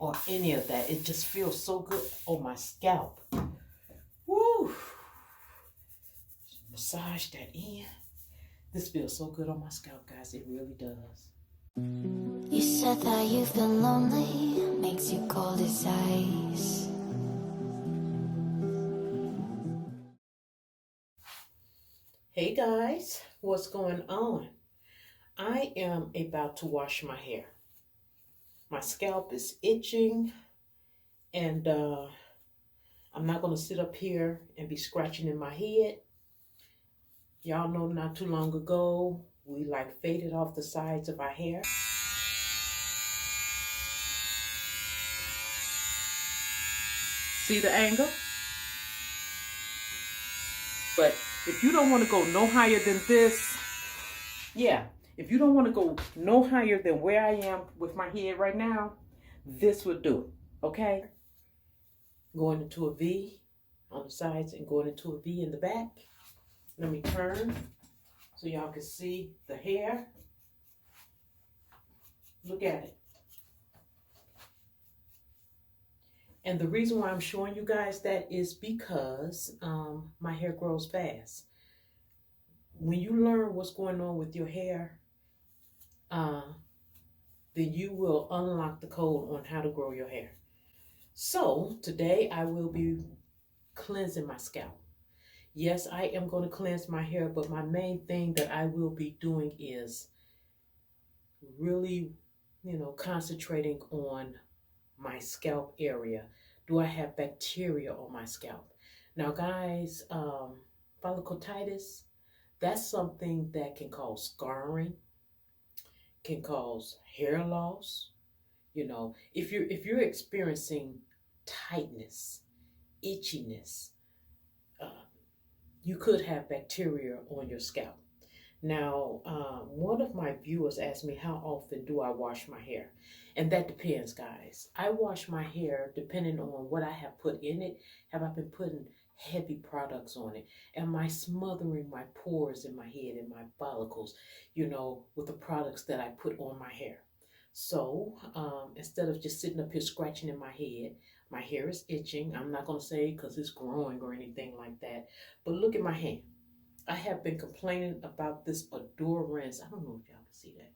or any of that. It just feels so good on my scalp. Woo! Massage that in. This feels so good on my scalp, guys. It really does. You said that you've been lonely, makes you cold as ice. Hey guys, what's going on? I am about to wash my hair. My scalp is itching, and I'm not going to sit up here and be scratching in my head. Y'all know not too long ago, we like faded off the sides of our hair. See the angle? But if you don't want to go no higher than this, if you don't want to go no higher than where I am with my head right now, this would do it, okay? Going into a V on the sides and going into a V in the back. Let me turn so y'all can see the hair. Look at it. And the reason why I'm showing you guys that is because my hair grows fast. When you learn what's going on with your hair, then you will unlock the code on how to grow your hair. So today I will be cleansing my scalp. Yes, I am going to cleanse my hair, but my main thing that I will be doing is really, concentrating on my scalp area. Do I have bacteria on my scalp? Now, guys, folliculitis, that's something that can cause scarring, can cause hair loss. If you're experiencing tightness, itchiness, you could have bacteria on your scalp. Now, one of my viewers asked me, how often do I wash my hair? And that depends, guys. I wash my hair depending on what I have put in it. Have I been putting heavy products on it? Am I smothering my pores in my head and my follicles, with the products that I put on my hair? So instead of just sitting up here scratching in my hair is itching. I'm not going to say because it's growing or anything like that. But look at my hand. I have been complaining about this Adore rinse. I don't know if y'all can see that.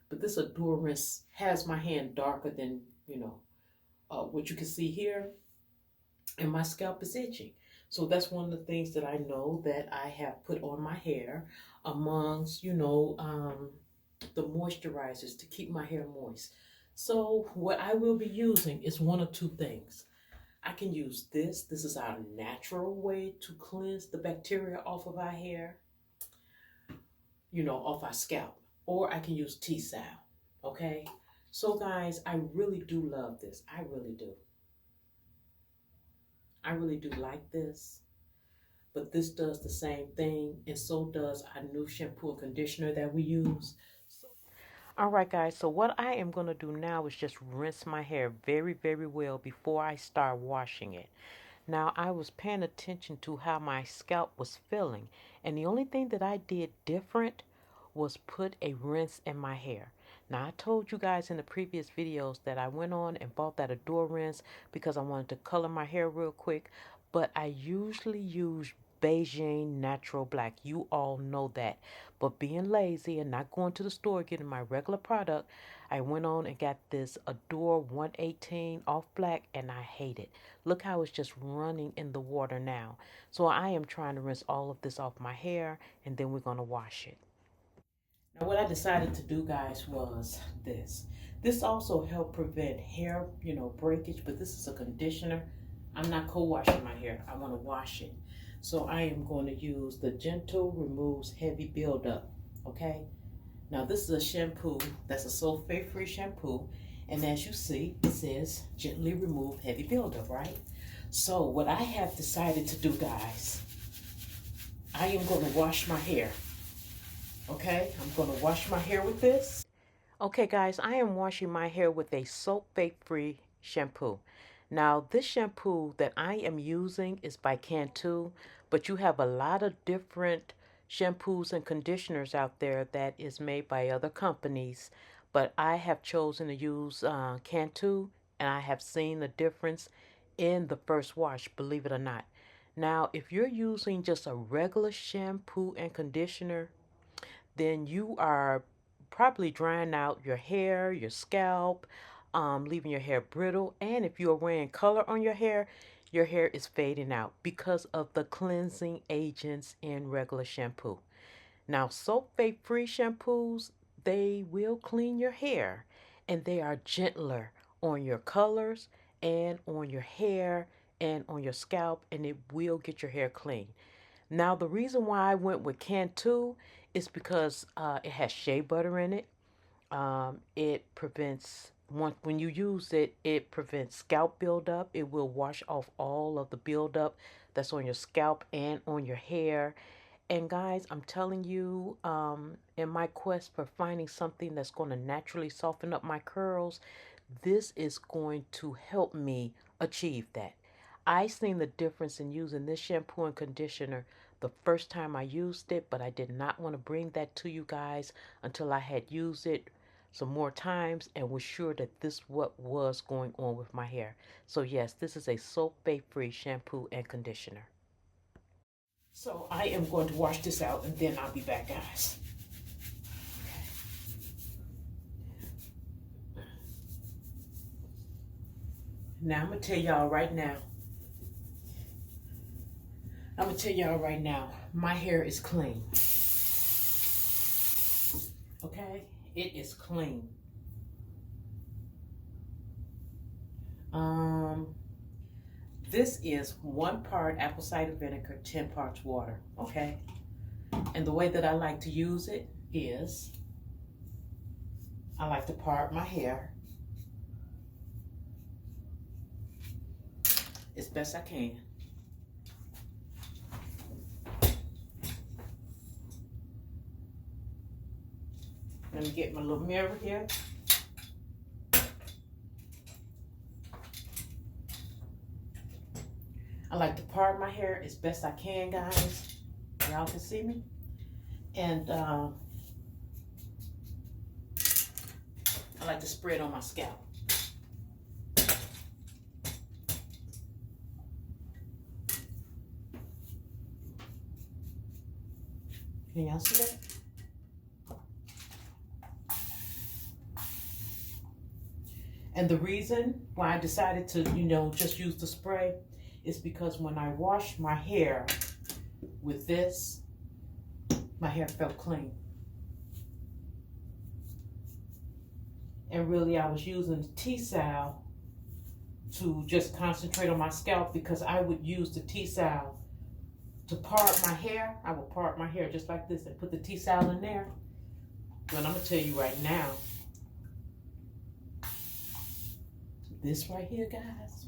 But this Adore rinse has my hand darker than, what you can see here. And my scalp is itching. So that's one of the things that I know that I have put on my hair amongst, the moisturizers to keep my hair moist. So what I will be using is one of two things. I can use this. This is our natural way to cleanse the bacteria off of our hair, off our scalp. Or I can use T-Sal, okay? So guys, I really do love this. I really do. I really do like this. But this does the same thing, and so does our new shampoo and conditioner that we use. All right, guys, so what I am going to do now is just rinse my hair very, very well before I start washing it. Now, I was paying attention to how my scalp was feeling, and the only thing that I did different was put a rinse in my hair. Now, I told you guys in the previous videos that I went on and bought that Adore rinse because I wanted to color my hair real quick, but I usually use Beijing Natural Black. You all know that. But being lazy and not going to the store getting my regular product, I went on and got this Adore 118 off black, and I hate it. Look how it's just running in the water now. So I am trying to rinse all of this off my hair, and then we're going to wash it. Now what I decided to do, guys, was this. This also helped prevent hair, breakage, but this is a conditioner. I'm not co-washing my hair. I want to wash it. So I am going to use the Gentle Removes Heavy Buildup, okay? Now this is a shampoo that's a sulfate-free shampoo, and as you see, it says gently remove heavy buildup, right? So what I have decided to do, guys, I am going to wash my hair, okay? I'm going to wash my hair with this. Okay, guys, I am washing my hair with a sulfate-free shampoo. Now, this shampoo that I am using is by Cantu, but you have a lot of different shampoos and conditioners out there that is made by other companies. But I have chosen to use Cantu, and I have seen the difference in the first wash, believe it or not. Now, if you're using just a regular shampoo and conditioner, then you are probably drying out your hair, your scalp, leaving your hair brittle. And if you are wearing color on your hair is fading out because of the cleansing agents in regular shampoo. Now, sulfate-free shampoos, they will clean your hair and they are gentler on your colors and on your hair and on your scalp, and it will get your hair clean. Now, the reason why I went with Cantu is because it has shea butter in it. It prevents, when you use it, it prevents scalp buildup. It will wash off all of the buildup that's on your scalp and on your hair. And guys, I'm telling you, in my quest for finding something that's going to naturally soften up my curls, this is going to help me achieve that. I seen the difference in using this shampoo and conditioner the first time I used it, but I did not want to bring that to you guys until I had used it some more times and was sure that this what was going on with my hair. So yes, this is a sulfate-free shampoo and conditioner. So I am going to wash this out and then I'll be back, guys. Now I'm going to tell y'all right now. My hair is clean. Okay? It is clean. This is 1 part apple cider vinegar, 10 parts water. Okay? And the way that I like to use it is I like to part my hair as best I can. Let me get my little mirror here. I like to part my hair as best I can, guys. Y'all can see me. And I like to spread on my scalp. Can y'all see that? And the reason why I decided to, just use the spray is because when I washed my hair with this, my hair felt clean. And really, I was using the T-Sal to just concentrate on my scalp because I would use the T-Sal to part my hair. I would part my hair just like this and put the T-Sal in there. But I'm going to tell you right now, this right here, guys,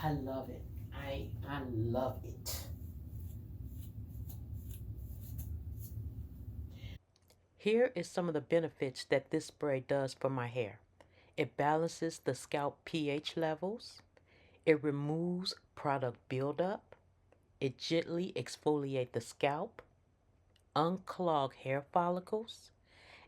I love it. I love it. Here is some of the benefits that this spray does for my hair. It balances the scalp pH levels. It removes product buildup. It gently exfoliates the scalp, unclog hair follicles,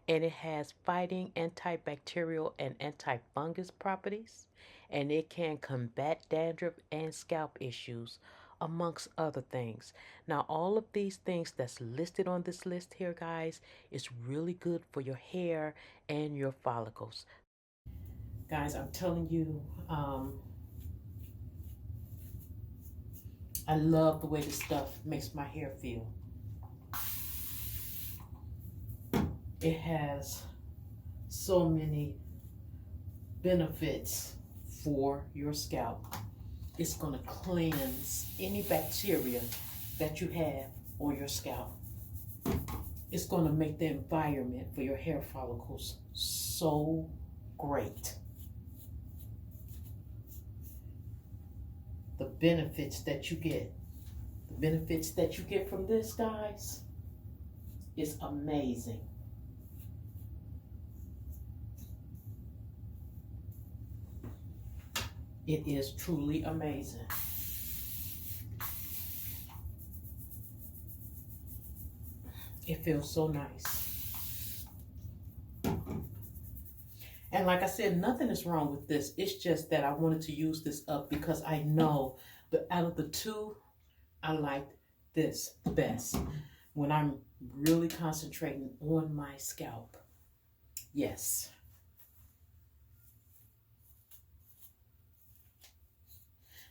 and it has fighting antibacterial and antifungus properties, and it can combat dandruff and scalp issues, amongst other things. Now, all of these things that's listed on this list here, guys, is really good for your hair and your follicles. Guys, I'm telling you, I love the way this stuff makes my hair feel. It has so many benefits for your scalp. It's going to cleanse any bacteria that you have on your scalp. It's going to make the environment for your hair follicles so great. The benefits that you get from this, guys, is amazing. It is truly amazing. It feels so nice. And And like I said, nothing is wrong with this. It's just that I wanted to use this up because I know that out of the two, I like this the best when I'm really concentrating on my scalp. Yes.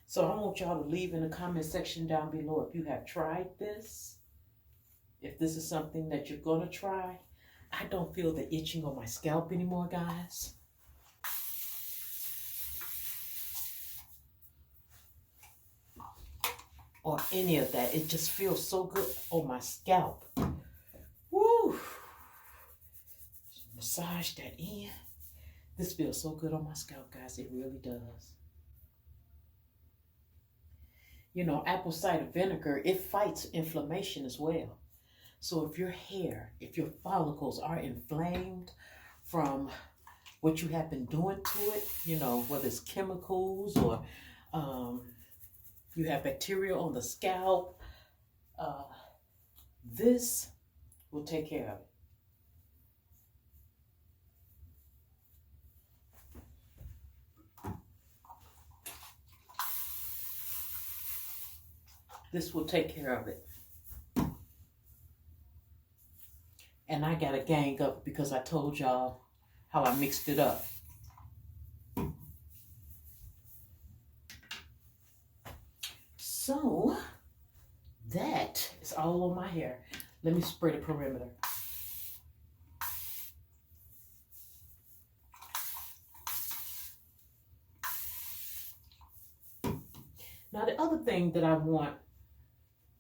So I want y'all to leave in the comment section down below if you have tried this. If this is something that you're going to try. I don't feel the itching on my scalp anymore, guys. Or any of that. It just feels so good on my scalp. Woo! Massage that in. This feels so good on my scalp, guys. It really does. You know, apple cider vinegar, it fights inflammation as well. So if your hair, if your follicles are inflamed from what you have been doing to it, you know, whether it's chemicals or you have bacteria on the scalp, this will take care of it. This will take care of it. And I got a gang up because I told y'all how I mixed it up. So that is all on my hair. Let me spray the perimeter. Now the other thing that I want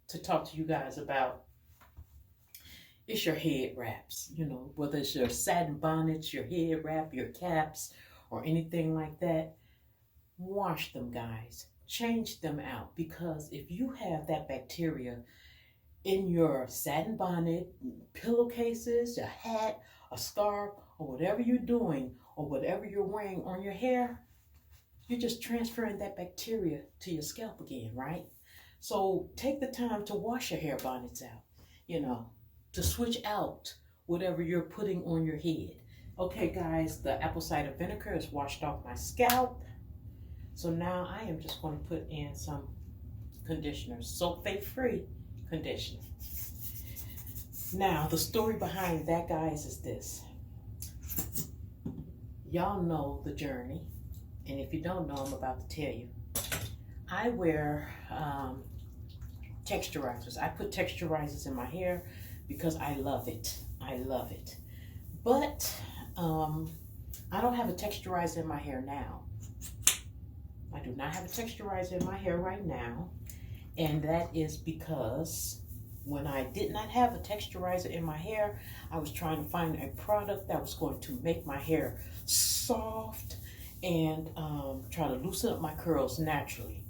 to talk to you guys about is your head wraps. You know, whether it's your satin bonnets, your head wrap, your caps, or anything like that. Wash them, guys. Change them out, because if you have that bacteria in your satin bonnet, pillowcases, a hat, a scarf, or whatever you're doing, or whatever you're wearing on your hair, you're just transferring that bacteria to your scalp again, right? So take the time to wash your hair bonnets out, you know, to switch out whatever you're putting on your head. Okay, guys, the apple cider vinegar is washed off my scalp. So now I am just going to put in some conditioner, sulfate-free conditioner. Now, the story behind that, guys, is this. Y'all know the journey, and if you don't know, I'm about to tell you. I wear texturizers. I put texturizers in my hair because I love it. I love it. But I don't have a texturizer in my hair now. I do not have a texturizer in my hair right now. And that is because when I did not have a texturizer in my hair, I was trying to find a product that was going to make my hair soft and try to loosen up my curls naturally.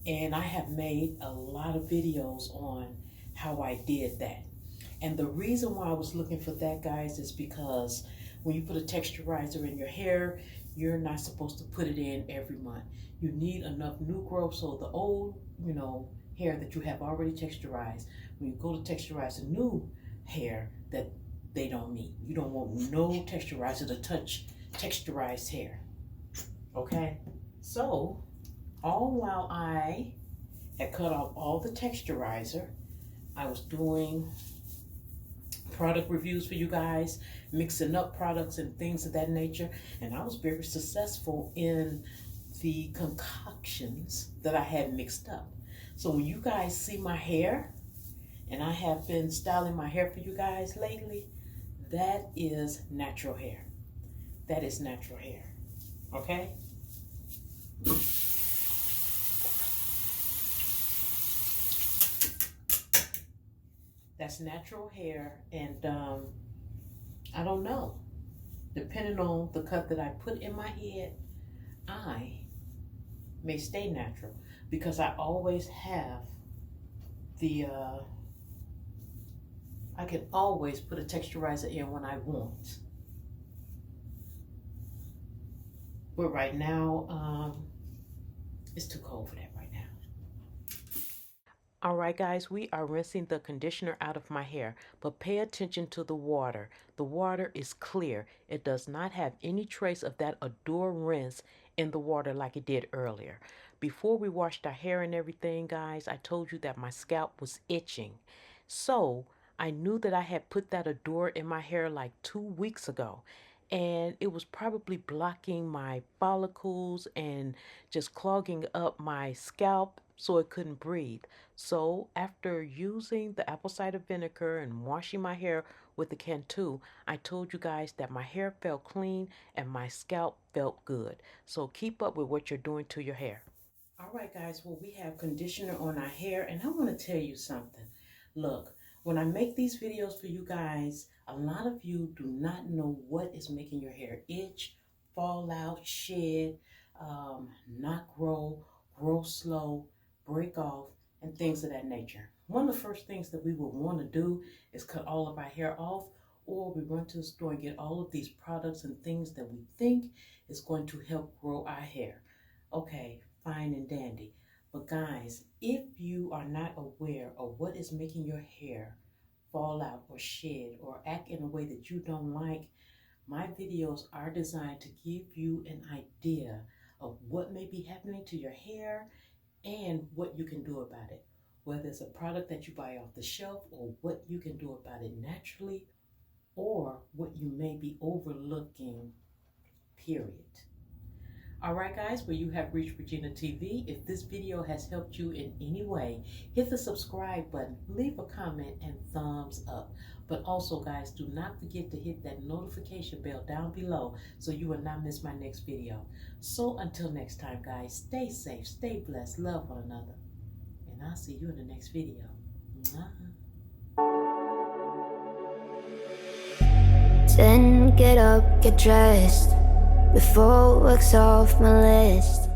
And I have made a lot of videos on how I did that. And the reason why I was looking for that, guys, is because when you put a texturizer in your hair, you're not supposed to put it in every month. You need enough new growth so the old, you know, hair that you have already texturized, when you go to texturize the new hair, that they don't need. You don't want no texturizer to touch texturized hair. Okay? So, all while I had cut off all the texturizer, I was doing product reviews for you guys, mixing up products and things of that nature, and I was very successful in the concoctions that I had mixed up. So when you guys see my hair, and I have been styling my hair for you guys lately, that is natural hair. That is natural hair. Okay? That's natural hair, and I don't know. Depending on the cut that I put in my head, I may stay natural because I always have the, I can always put a texturizer in when I want. But right now, it's too cold for that right now. All right, guys, we are rinsing the conditioner out of my hair, but pay attention to the water. The water is clear. It does not have any trace of that Adore rinse in the water like it did earlier. Before we washed our hair and everything, guys, I told you that my scalp was itching. So I knew that I had put that Adore in my hair like 2 weeks ago. And it was probably blocking my follicles and just clogging up my scalp so it couldn't breathe. So after using the apple cider vinegar and washing my hair with the Cantu, I told you guys that my hair felt clean and my scalp felt good. So keep up with what you're doing to your hair. All right, guys, well, we have conditioner on our hair, and I want to tell you something. Look, when I make these videos for you guys, a lot of you do not know what is making your hair itch, fall out, shed, not grow, grow slow, break off, and things of that nature. One of the first things that we would want to do is cut all of our hair off, or we run to the store and get all of these products and things that we think is going to help grow our hair. Okay, fine and dandy. But guys, if you are not aware of what is making your hair fall out or shed or act in a way that you don't like, my videos are designed to give you an idea of what may be happening to your hair and what you can do about it. Whether it's a product that you buy off the shelf or what you can do about it naturally or what you may be overlooking, period. All right, guys, well, you have reached Regina TV. If this video has helped you in any way, hit the subscribe button, leave a comment, and thumbs up. But also, guys, do not forget to hit that notification bell down below so you will not miss my next video. So until next time, guys, stay safe, stay blessed, love one another. And I'll see you in the next video. Then get up, get dressed before work's off my list.